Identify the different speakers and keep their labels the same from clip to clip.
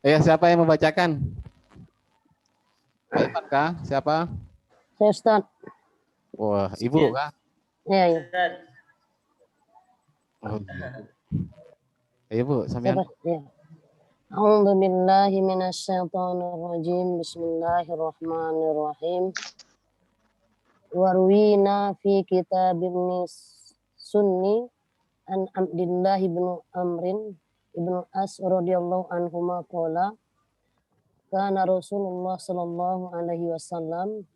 Speaker 1: Siapa yang membacakan? Pak Ivan kah? Siapa?
Speaker 2: Saya Ustaz.
Speaker 1: Wah, Ibu kah?
Speaker 2: Ya, ya.
Speaker 1: Oh iya, Bu. Ayo Bu, sampean.
Speaker 2: Siapa? Ya. A'udzu billahi minasyaitonir rajim. Bismillahirrahmanirrahim. Warwina fi kitabin sunni an Abdullah ibn Amrin ibn As radhiyallahu anhuma qala kana Rasulullah sallallahu alaihi wasallam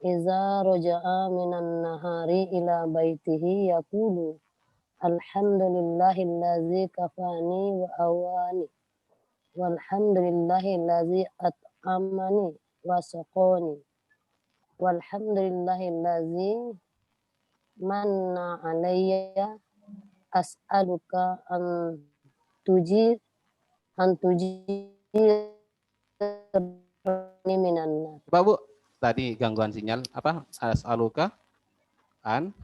Speaker 2: iza raja'a minan nahari ila baitihi yaqulu alhamdulillahillazi kafani wa awani walhamdulillahillazi at'amani wa saqani walhamdulillahillazi manna alayya as'aluka tujirni minan nar.
Speaker 1: Coba Bu, tadi gangguan sinyal apa? As'aluka an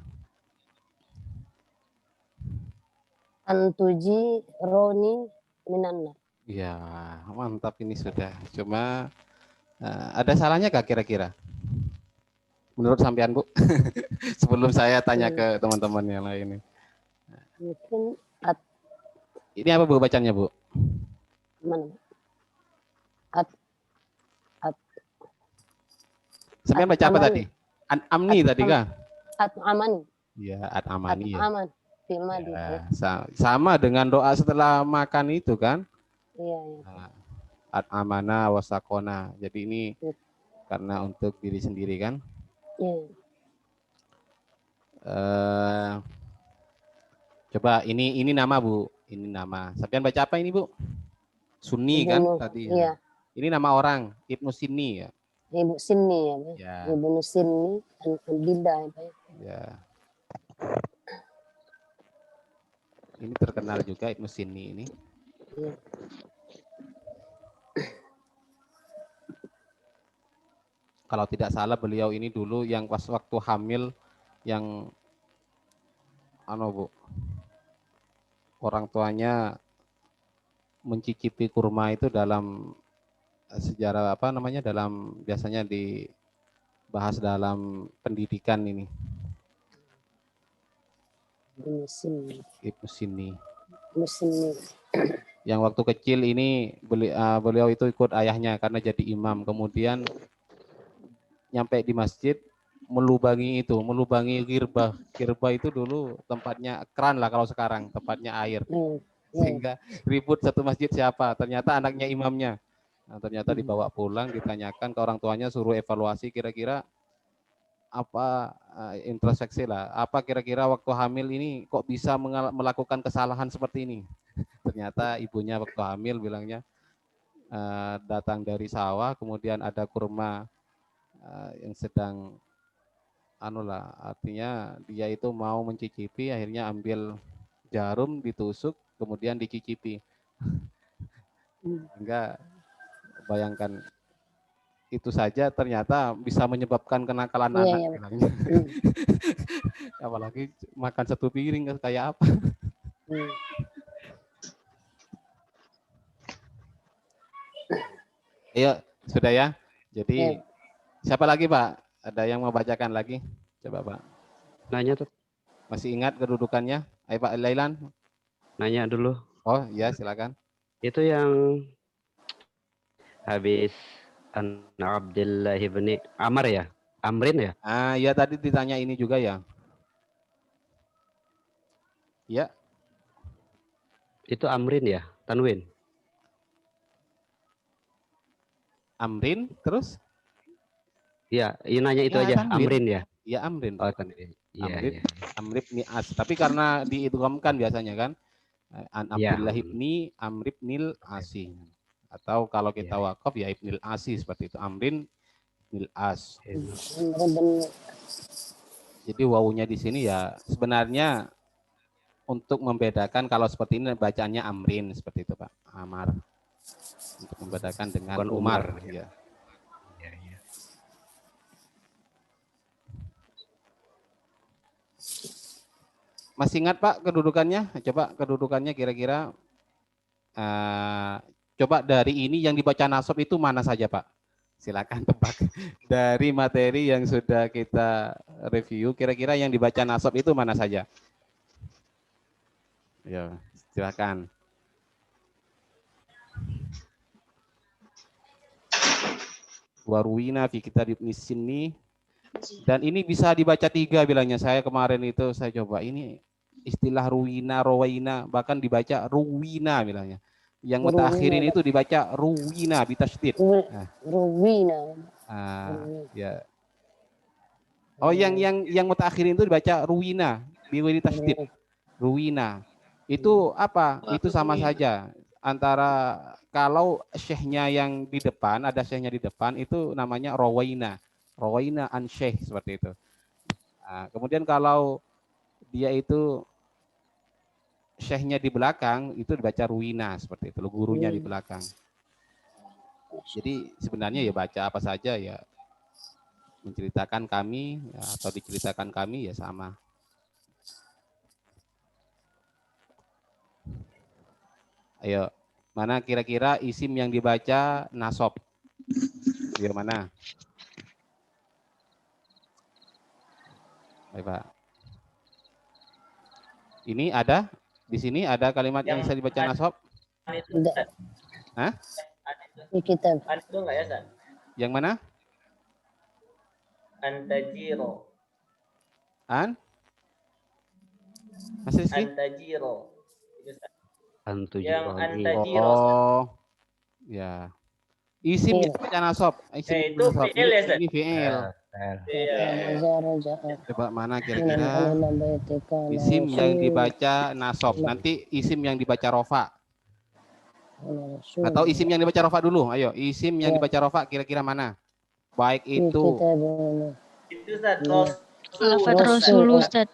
Speaker 2: Roni minan nar.
Speaker 1: Ya, mantap ini sudah. Cuma ada salahnya kak kira-kira? Menurut sampean Bu? Sebelum saya tanya ke teman-teman yang lain.
Speaker 2: Mungkin
Speaker 1: Ini apa Bu bacanya Bu?
Speaker 2: mana? At
Speaker 1: Sampean baca apa tadi? Amni tadi kah?
Speaker 2: Amani.
Speaker 1: Ya, amani ya.
Speaker 2: Aman.
Speaker 1: Ya, sama dengan doa setelah makan itu kan?
Speaker 2: Iya, iya.
Speaker 1: Amana wasakona. Jadi ini karena untuk diri sendiri kan?
Speaker 2: Iya.
Speaker 1: Coba ini nama Bu, ini nama. Sampean baca apa ini Bu? Sunni kan tadi.
Speaker 2: Iya.
Speaker 1: Ini nama orang, Ibnu Sinni ya.
Speaker 2: Ibu Sinni ya, Pak.
Speaker 1: Ya.
Speaker 2: Ibnu Sinni Al-Bida ya, Pak.
Speaker 1: Ya. Ini terkenal juga Ibnu Sinni ini.
Speaker 2: Iya.
Speaker 1: Kalau tidak salah beliau ini dulu yang pas waktu hamil yang Bu, orang tuanya mencicipi kurma itu dalam sejarah apa namanya, dalam biasanya dibahas dalam pendidikan ini. Ibnu Sinni. Yang waktu kecil ini beliau itu ikut ayahnya karena jadi imam, kemudian nyampe di masjid melubangi girbah. Girbah itu dulu tempatnya keran lah kalau sekarang, tempatnya air. Sehingga ribut satu masjid siapa, ternyata anaknya imamnya. Nah, ternyata dibawa pulang, ditanyakan ke orang tuanya, suruh evaluasi kira-kira apa, introspeksi lah, apa kira-kira waktu hamil ini kok bisa melakukan kesalahan seperti ini. Ternyata ibunya waktu hamil bilangnya datang dari sawah, kemudian ada kurma yang sedang artinya dia itu mau mencicipi, akhirnya ambil jarum ditusuk, kemudian dicicipi. Enggak, bayangkan itu saja ternyata bisa menyebabkan kenakalan anak. Iya. Apalagi makan satu piring kayak apa. Ayo, sudah ya. Jadi siapa lagi Pak? Ada yang mau bacakan lagi? Coba Pak.
Speaker 3: Nanya tuh.
Speaker 1: Masih ingat kedudukannya? Ayo Pak Lailan.
Speaker 3: Nanya dulu.
Speaker 1: Oh iya, silakan.
Speaker 3: Itu yang habis Abdullah ibn Amr ya? Amrin ya?
Speaker 1: Iya tadi ditanya ini juga ya. Ya.
Speaker 3: Itu Amrin ya? Tanwin?
Speaker 1: Amrin, terus?
Speaker 3: Iya, nanya itu aja. Tanwin. Amrin ya?
Speaker 1: Iya Amrin.
Speaker 3: Oh, Tanwin.
Speaker 1: Amrin, Amr ibn As. Tapi karena diidghamkan biasanya kan. An Abdullah ibni Amr ibnil Asi. Atau kalau kita wakaf ya ibnil Asi seperti itu. Amrin ibnil As. Jadi wawunya di sini ya sebenarnya untuk membedakan kalau seperti ini bacaannya Amrin seperti itu Pak. Amar. Untuk membedakan dengan Umar. Ya. Masih ingat Pak kedudukannya? Coba kedudukannya kira-kira Coba dari ini yang dibaca nasab itu mana saja, Pak? Silakan tebak. Dari materi yang sudah kita review, kira-kira yang dibaca nasab itu mana saja? Ya, silakan. Waruina fi kitab Ibnu Sinni. Dan ini bisa dibaca 3 bilangnya. Saya kemarin itu saya coba ini istilah ruwina, rawaina, bahkan dibaca ruwina bilangnya. Yang mutakhirin itu dibaca ruwina bitasydid. Nah,
Speaker 2: Ruwina.
Speaker 1: ya. Oh, yang mutakhirin itu dibaca ruwina, biwiri tasydid. Ruwina. Itu apa? Itu sama saja. Antara kalau syekhnya yang di depan, ada syekhnya di depan, itu namanya rawaina. Rawaina an syekh, seperti itu. Nah, kemudian kalau dia itu syekhnya di belakang, itu dibaca ruwina, seperti itu. Gurunya di belakang. Jadi sebenarnya ya baca apa saja ya, menceritakan kami ya, atau diceritakan kami ya sama. Ayo, mana kira-kira isim yang dibaca nasab? Ayo mana? Ayo, Pak. Ini ada di sini ada kalimat yang bisa dibaca nasab?
Speaker 2: Tidak.
Speaker 1: Hah?
Speaker 2: Di kitab.
Speaker 4: Itu enggak ya, San?
Speaker 1: Yang mana?
Speaker 4: Antajiro.
Speaker 1: Masih Rizky?
Speaker 4: Antajiro.
Speaker 3: Yang
Speaker 4: antajiro.
Speaker 1: Oh, ya. Isim yang dibaca nasab. Isim
Speaker 4: itu
Speaker 1: nasab.
Speaker 4: fi'il ya, San?
Speaker 1: Ini fi'il. Coba mana kira-kira isim yang dibaca nasab. Nanti isim yang dibaca rofa. Atau isim yang dibaca rofa dulu. Ayo, isim yang dibaca rofa kira-kira mana? Baik itu.
Speaker 4: Itu Ustaz.
Speaker 5: Lafaz Rasul, Ustaz.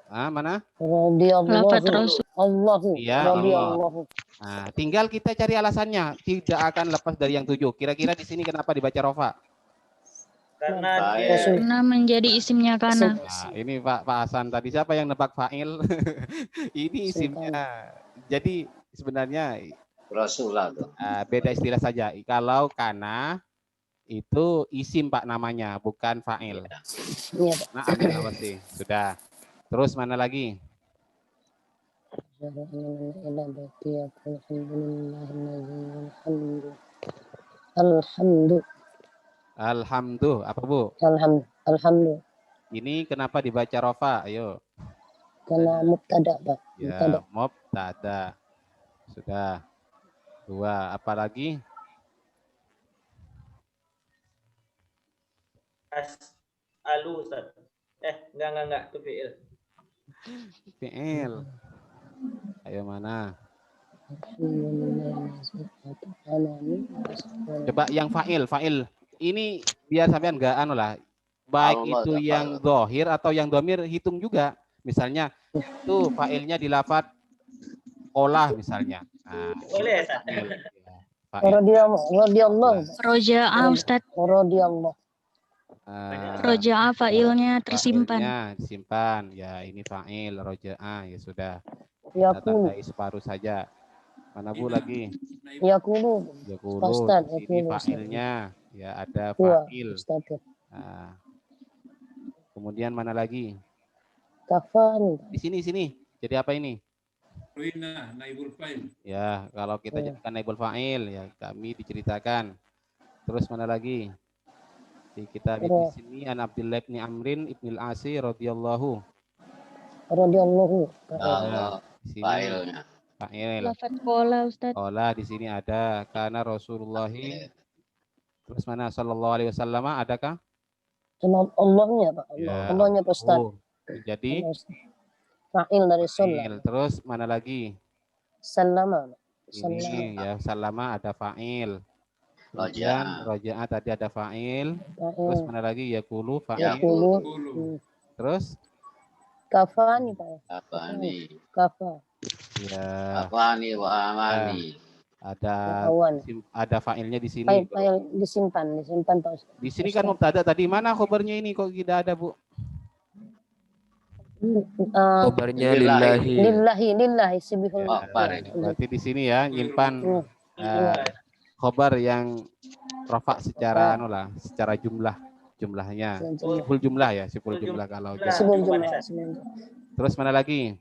Speaker 1: Mana?
Speaker 5: Lafaz Rasul.
Speaker 2: Allahu.
Speaker 1: Iya, Allah. Nah, tinggal kita cari alasannya. Tidak akan lepas dari yang 7. Kira-kira di sini kenapa dibaca rofa?
Speaker 5: Karena menjadi isimnya kana.
Speaker 1: Nah, ini Pak Hasan tadi siapa yang nebak fa'il? Ini isimnya. Jadi sebenarnya
Speaker 6: Rasulullah.
Speaker 1: Beda istilah saja. Kalau kana itu isim Pak namanya, bukan fa'il. Nah, sih. Sudah. Terus mana lagi? Alhamdulillah. Apa Bu?
Speaker 2: Alhamdulillah.
Speaker 1: Ini kenapa dibaca rofa? Ayo.
Speaker 2: Karena mubtada, Pak.
Speaker 1: Ya, mubtada. Sudah. 2. Apa lagi?
Speaker 4: Alu, Ustaz. Enggak, itu fi'il.
Speaker 1: Fi'il. Ayo mana? Coba yang fa'il. Ini biar sampean enggak anu lah. Baik itu yang dohir atau yang domir hitung juga. Misalnya tuh fa'ilnya di lafaz olah misalnya. Nah,
Speaker 4: boleh ya,
Speaker 2: Radiyallahu.
Speaker 5: Roja'a, Ustaz.
Speaker 2: Radiyallahu.
Speaker 5: Roja'a fa'ilnya tersimpan.
Speaker 1: Fa'ilnya disimpan. Ya, ini fa'il roja'a ya sudah.
Speaker 2: Ya
Speaker 1: Kita tandai separuh saja. Mana Bu lagi?
Speaker 2: Yakulu.
Speaker 1: Ini fa'ilnya ya ada fa'il. Nah, kemudian mana lagi?
Speaker 2: Kafan.
Speaker 1: Di sini. Jadi apa ini?
Speaker 7: Ruina, naibul fa'il.
Speaker 1: Ya, kalau kita jadikan naibul fa'il ya kami diceritakan. Terus mana lagi? Di kitab di sini an Abdullah bin Amrin ibnil Asi radhiyallahu. Di sini fa'il.
Speaker 5: Lafaz qala, Ustaz.
Speaker 1: Qala di sini ada karena Rasulullah. Terus mana sallallahu alaihi wasallam adakah?
Speaker 2: Allahnya, Pak. Allahnya Pak Ustaz.
Speaker 1: Jadi
Speaker 2: fa'il dari sunnah.
Speaker 1: Terus mana lagi?
Speaker 2: Sallama.
Speaker 1: Ini ya salama ada fa'il. Kemudian roja'a tadi ada fa'il. Terus mana lagi? Yaqulu fa'il. Terus
Speaker 2: Kafani, Pak. Kafa.
Speaker 1: Ya.
Speaker 6: Kafani wa amani.
Speaker 1: Ada fa'ilnya di sini.
Speaker 2: Fa'il disimpan Pak Ustaz.
Speaker 1: Di sini kan mubtada tadi. Mana khobarnya ini kok tidak ada, Bu?
Speaker 8: Khobarnya lillahi.
Speaker 2: Lillahi sibihul.
Speaker 1: Berarti di sini ya nyimpan khobar yang rafa secara secara jumlahnya. Siful jumlah ya, siful jumlah kalau
Speaker 2: Sebelum jumlah.
Speaker 1: Terus mana lagi?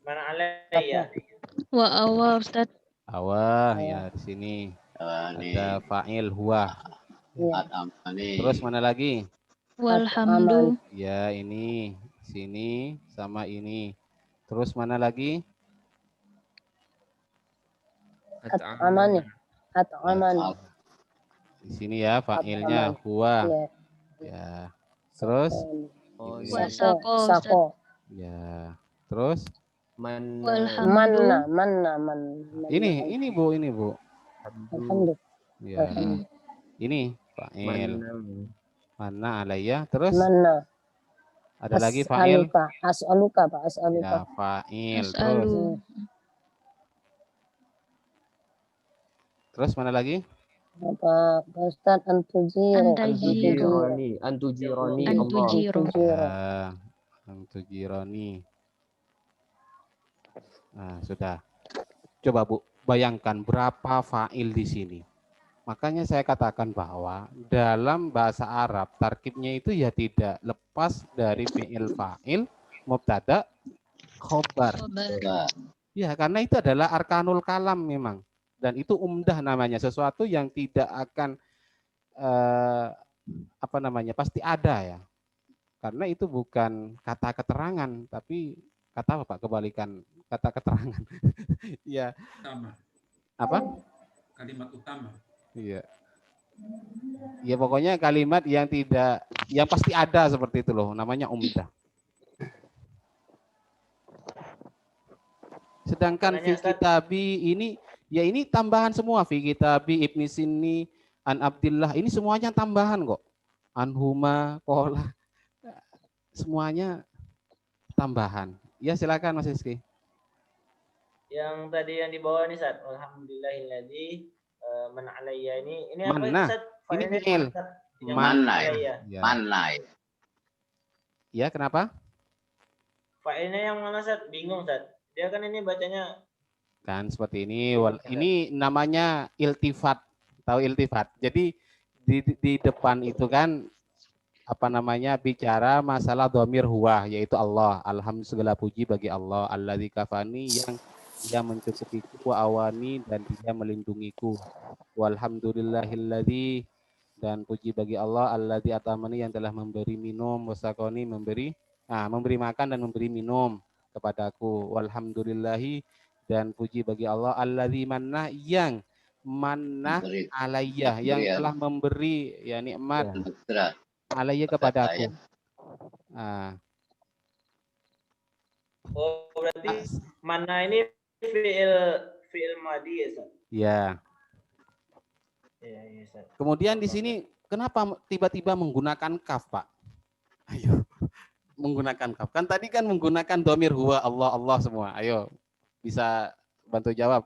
Speaker 4: Mana alayya?
Speaker 5: Wa awa Ustaz.
Speaker 1: Awah ya di sini. Ada fa'il huwa. Terus mana lagi?
Speaker 5: Walhamdu.
Speaker 1: Ya ini sini sama ini. Terus mana lagi?
Speaker 2: At'amani. At'amani.
Speaker 1: Di sini ya fa'ilnya huwa. Ya. Terus?
Speaker 5: Wasako.
Speaker 2: Sako.
Speaker 1: Ya. Terus?
Speaker 5: Walhamdu.
Speaker 2: Manna.
Speaker 1: Ini Bu.
Speaker 2: Alhamdulillah.
Speaker 1: Ya. Ini fa'il. Mana alayya? Terus?
Speaker 2: Manna.
Speaker 1: Ada lagi fa'il?
Speaker 2: As'aluka, Pak. As'aluka.
Speaker 1: Ya, fa'il.
Speaker 5: As'alu.
Speaker 1: Terus mana lagi?
Speaker 2: Apa Ustaz antujiro.
Speaker 5: Antujironi.
Speaker 1: Ya, antujironi. Nah, sudah. Coba Bu, bayangkan berapa fa'il di sini. Makanya saya katakan bahwa dalam bahasa Arab tarkibnya itu ya tidak lepas dari fi'il fa'il, mubtada, khobar. Ya, karena itu adalah arkanul kalam memang. Dan itu umdah namanya, sesuatu yang tidak akan pasti ada ya. Karena itu bukan kata keterangan, tapi kata apa Pak? Kebalikan kata keterangan. Ya.
Speaker 7: Utama.
Speaker 1: Apa?
Speaker 7: Kalimat utama.
Speaker 1: Iya. Ya pokoknya kalimat yang pasti ada seperti itu loh, namanya umdah. Sedangkan fi kitabi ini tambahan semua, fi kitabi Ibni Sini, an Abdillah, ini semuanya tambahan kok. Anhuma, kola, semuanya tambahan. Ya silakan Mas Rizky.
Speaker 4: Yang tadi yang di bawah nih Ustaz. Alhamdulillahilladzi man alayya ini apa
Speaker 1: Mana?
Speaker 4: Ustaz?
Speaker 1: Ini fi'il.
Speaker 6: Mana ya?
Speaker 1: Ya.
Speaker 6: Mana ya?
Speaker 1: Ya, kenapa?
Speaker 4: Fa'ilnya yang mana Ustaz? Bingung Ustaz. Dia kan ini bacanya
Speaker 1: Kan seperti ini. Ini namanya iltifat. Tahu iltifat? Jadi di depan itu kan bicara masalah dhamir huwa, yaitu Allah. Alhamdulillah, segala puji bagi Allah. Alladzi kafani, yang dia mencukupiku, wa awani, dan dia melindungiku. Walhamdulillahilladzi, dan puji bagi Allah, alladzi atamani, yang telah memberi minum, wasakoni, memberi makan dan memberi minum kepadaku. Walhamdulillahi, dan puji bagi Allah, alladzi manna, yang manna alayya, yang telah memberi ya nikmat alayya kepadaku.
Speaker 4: Oh, berarti mana ini fi'il madi ya, Ustaz?
Speaker 1: Ya.
Speaker 4: Iya, Ustaz.
Speaker 1: Kemudian di sini kenapa tiba-tiba menggunakan kaf, Pak? Ayo. Menggunakan kaf. Kan tadi kan menggunakan dhamir huwa, Allah semua. Ayo. Bisa bantu jawab,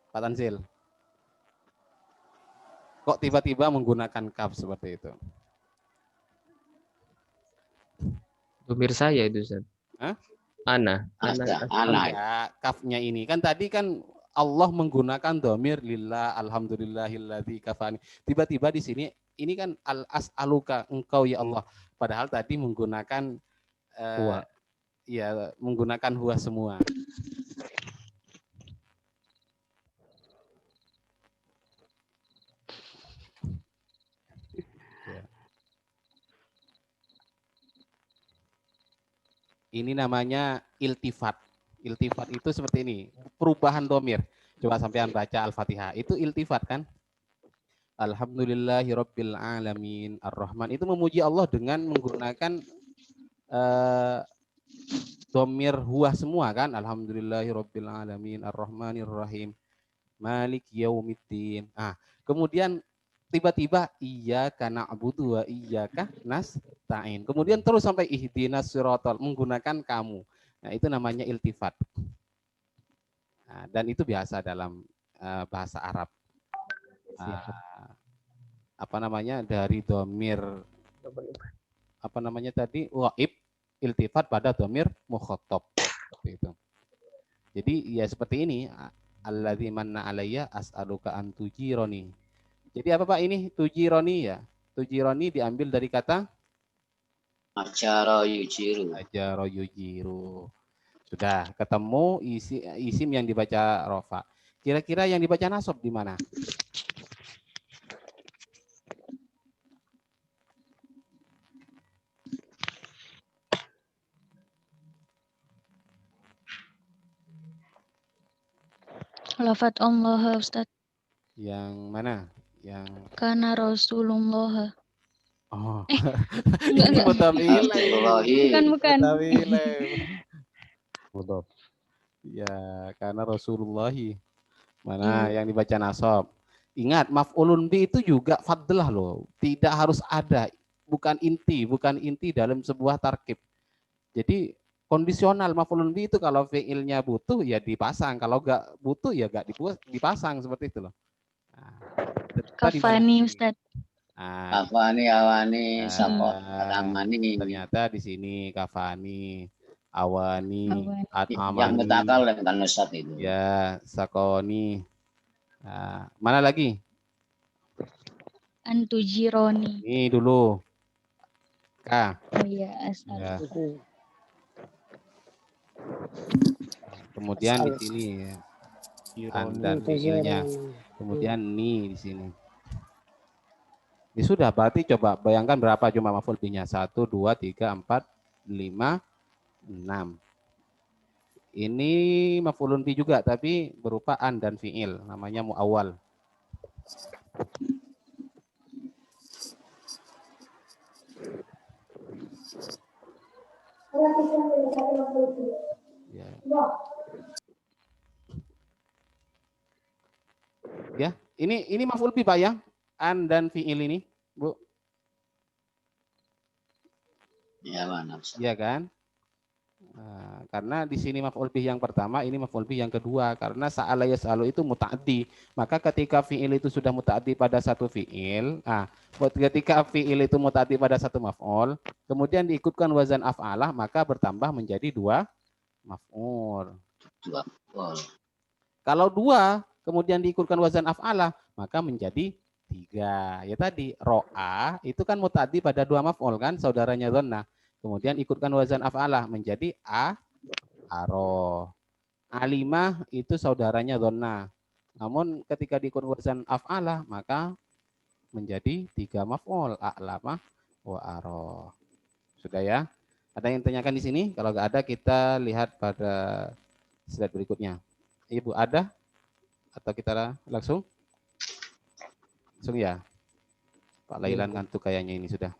Speaker 1: Pak Tansil. Kok tiba-tiba menggunakan kaf seperti itu?
Speaker 8: Dhamir saya itu Ustaz.
Speaker 1: Hah?
Speaker 8: Ana.
Speaker 1: Ya, kafnya ini kan tadi kan Allah menggunakan dhamir lillah, alhamdulillahilladzi kafani. Tiba-tiba di sini ini kan al-as'aluka, engkau ya Allah. Padahal tadi menggunakan
Speaker 8: Huwa.
Speaker 1: Ya, menggunakan huwa semua. Ini namanya iltifat. Iltifat itu seperti ini, perubahan dhamir. Coba sampean baca Al-Fatihah, itu iltifat kan? Alhamdulillahirabbil alamin ar-Rahman, itu memuji Allah dengan menggunakan dhamir huwa semua kan? Alhamdulillahirabbil alamin ar-Rahmanir Rahim maliki yaumiddin. Kemudian tiba-tiba iyyaka na'budu wa iyyaka nasta'in. Kemudian terus sampai ihdinas siratal, menggunakan kamu. Nah, itu namanya iltifat. Dan itu biasa dalam bahasa Arab. Dari dhamir tadi ghaib, iltifat pada dhamir mukhatab, seperti itu. Jadi ya seperti ini. alladzi manna alayya as'aluka an tujironi. Jadi apa Pak ini? Tujironi ya. Tujironi diambil dari kata
Speaker 6: Ajara yujiru.
Speaker 1: ajaro yujiru. Sudah ketemu isim yang dibaca rofa. Kira-kira yang dibaca nasab di mana?
Speaker 9: Lafat Allah Ustaz.
Speaker 1: Yang mana? Yang
Speaker 9: Kana Rasulullah.
Speaker 1: oh.
Speaker 9: Enggak,
Speaker 1: Ini
Speaker 9: enggak.
Speaker 1: mutawil.
Speaker 9: Bukan.
Speaker 3: Mudhof.
Speaker 1: Ya, karena Rasulullahi. Mana yang dibaca nasab. Ingat, maf'ulun bi itu juga fadlah loh. Tidak harus ada. Bukan inti dalam sebuah tarkib. Jadi kondisional maf'ulun bi itu kalau fi'ilnya butuh ya dipasang. Kalau enggak butuh ya enggak dipasang seperti itu loh. Nah,
Speaker 9: Kafani Ustaz.
Speaker 6: Kafani, awani, sapa, atamani.
Speaker 1: Ternyata di sini kafani, awani,
Speaker 6: Yang
Speaker 1: amani.
Speaker 6: mutakalim kan Ustaz itu.
Speaker 1: Ya, sakoni. Nah, mana lagi?
Speaker 9: Antujironi.
Speaker 1: Ini dulu. K.
Speaker 9: Oh iya, asal.
Speaker 1: Ya. Kemudian di sini ya. An dan fiilnya. Kemudian ni di sini. Ini sudah berarti coba bayangkan berapa jumlah maf'ul bihnya. 1, 2, 3, 4, 5, 6. Ini maf'ulun bi juga tapi berupa an dan fiil, namanya muawwal. Ya, ini maf'ul bi Pak ya. An dan fiil ini, Bu.
Speaker 6: Ya mana Ustaz?
Speaker 1: Iya kan? Nah, karena di sini maf'ul bih yang pertama, ini maf'ul bih yang kedua. Karena sa'ala yas'alu itu muta'addi. Maka ketika fi'il itu sudah muta'addi pada satu fi'il, ketika fi'il itu muta'addi pada satu maf'ul, kemudian diikutkan wazan af'alah, maka bertambah menjadi 2 maf'ul. Kalau 2, kemudian diikutkan wazan af'alah, maka menjadi 3. Ya tadi, ro'a itu kan muta'addi pada 2 maf'ul kan, saudaranya dhonna. Kemudian ikutkan wazan af'alah menjadi aro. Alimah itu saudaranya dhonna. Namun ketika diikutkan wazan af'alah maka menjadi 3 maf'ul, a'lamah wa aro. Sudah ya? Ada yang tanyakan di sini? Kalau nggak ada kita lihat pada slide berikutnya. Ibu ada? Atau kita langsung? Langsung ya? Pak Lailan ngantuk kayaknya ini sudah.